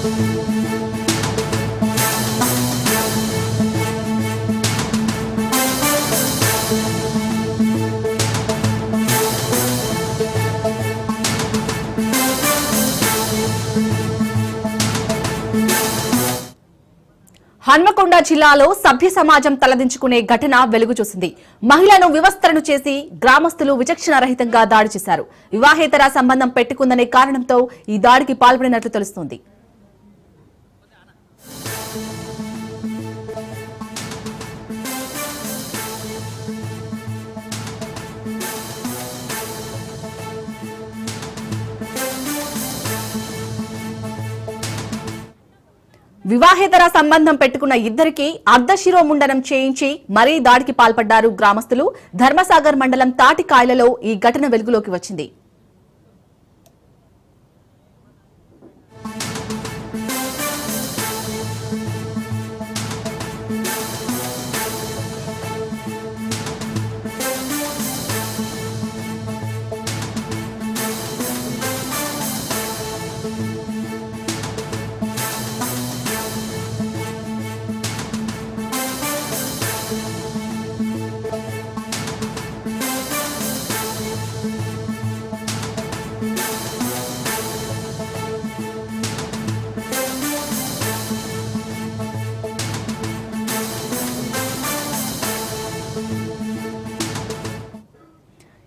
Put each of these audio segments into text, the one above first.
హన్మకొండ జిల్లాలో సభ్య సమాజం తలదించుకునే ఘటన వెలుగు చూసింది. మహిళను వివస్త్రను చేసి గ్రామస్తులు విచక్షణ రహితంగా దాడి చేశారు. వివాహేతర సంబంధం పెట్టుకుందనే కారణంతో ఈ దాడికి పాల్పడినట్లు తెలుస్తోంది. వివాహేతర సంబంధం పెట్టుకున్న ఇద్దరికి అర్ధశిరోముండనం చేయించి మరీ దాడికి పాల్పడ్డారు గ్రామస్తులు. ధర్మసాగర్ మండలం తాటికాయలలో ఈ ఘటన వెలుగులోకి వచ్చింది.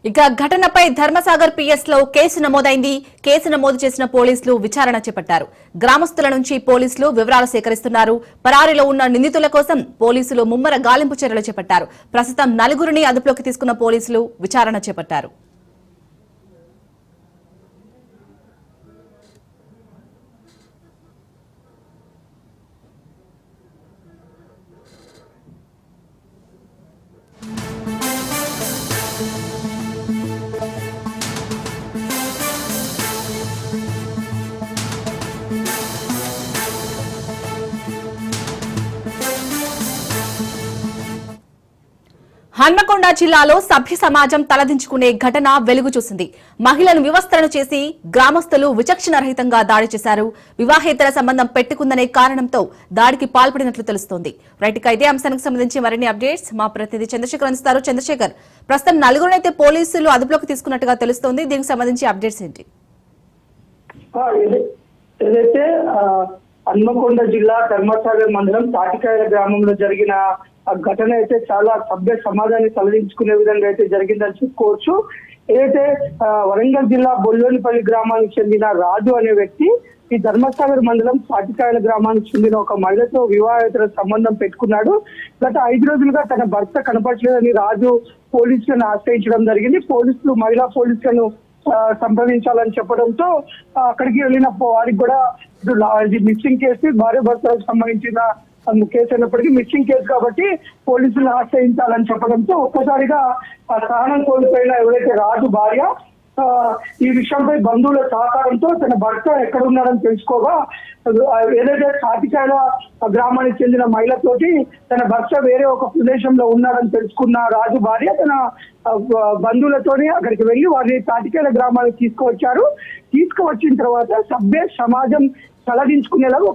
ఇక ఘటనపై ధర్మసాగర్ పిఎస్ లో కేసు నమోదైంది. కేసు నమోదు చేసిన పోలీసులు విచారణ చేపట్టారు. గ్రామస్తుల నుంచి పోలీసులు వివరాలు సేకరిస్తున్నారు. పరారీలో ఉన్న నిందితుల కోసం పోలీసులు ముమ్మర గాలింపు చర్యలు చేపట్టారు. ప్రస్తుతం నలుగురిని అదుపులోకి తీసుకున్న పోలీసులు విచారణ చేపట్టారు. హన్మకొండ జిల్లాలో సభ్య సమాజం తలదించుకునే ఘటన వెలుగు చూసింది. మహిళను వివస్త్రను చేసి గ్రామస్తులు విచక్షణ రహితంగా దాడి చేశారు. వివాహేతర సంబంధం పెట్టుకుందనే కారణంతో దాడికి పాల్పడినట్లు తెలుస్తోంది. రైట్, ఇక ఇదే అంశానికి సంబంధించి మరిన్ని అప్డేట్స్ మా ప్రతినిధి చంద్రశేఖర్ అందిస్తారు. చంద్రశేఖర్, ప్రస్తుతం నలుగురునైతే పోలీసులు అదుపులోకి తీసుకున్నట్టుగా తెలుస్తోంది. దీనికి సంబంధించి అప్డేట్స్ ఏంటి? ఏదైతే హన్మకొండ జిల్లా ధర్మసాగర్ మండలం తాటికాయల గ్రామంలో జరిగిన ఘటన అయితే చాలా సభ్య సమాజాన్ని తలదించుకునే విధంగా అయితే జరిగిందని చెప్పుకోవచ్చు. ఏదైతే వరంగల్ జిల్లా బొల్లోనిపల్లి గ్రామానికి చెందిన రాజు అనే వ్యక్తి ఈ ధర్మసాగర్ మండలం తాటికాయల గ్రామానికి చెందిన ఒక మహిళతో వివాహేతర సంబంధం పెట్టుకున్నాడు. గత 5 రోజులుగా తన భర్త కనపడలేదని రాజు పోలీసులను ఆశ్రయించడం జరిగింది. పోలీసులు మహిళా పోలీసులను సంప్రదించాలని చెప్పడంతో అక్కడికి వెళ్ళిన వారికి కూడా మిస్సింగ్ కేసు, భార్య భర్తలకు సంబంధించిన కేసు అయినప్పటికీ మిస్సింగ్ కేసు కాబట్టి పోలీసులు ఆశ్రయించాలని చెప్పడంతో ఒక్కసారిగా ప్రాణం కోల్పోయిన ఎవరైతే రాజు భార్య ఈ విషయంపై బంధువుల సహకారంతో తన భర్త ఎక్కడున్నారని తెలుసుకోగా ఏదైతే తాటికాయల గ్రామానికి చెందిన మహిళతోటి తన భర్త వేరే ఒక ప్రదేశంలో ఉన్నారని తెలుసుకున్న రాజు భార్య తన బంధువులతోని అక్కడికి వెళ్ళి వారిని తాటికాయల గ్రామానికి తీసుకువచ్చిన తర్వాత సభ్య సమాజం తలదించుకునేలాగా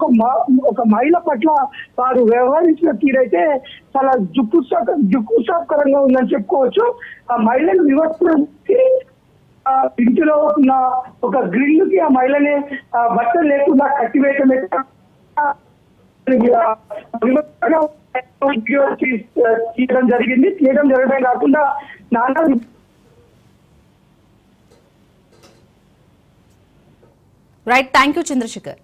ఒక మహిళ పట్ల వారు వ్యవహరించిన తీరైతే చాలా జుగుప్సాకరంగా ఉందని చెప్పుకోవచ్చు. ఆ మహిళను వివస్త్రించి ఇంటిలో ఉన్న ఒక గ్రిల్ కి ఆ మహిళని బట్టలు లేకుండా కట్టివేయటమే చేయడం జరగడమే కాకుండా నాన్న రైట్, థ్యాంక్ యూ చంద్రశేఖర్.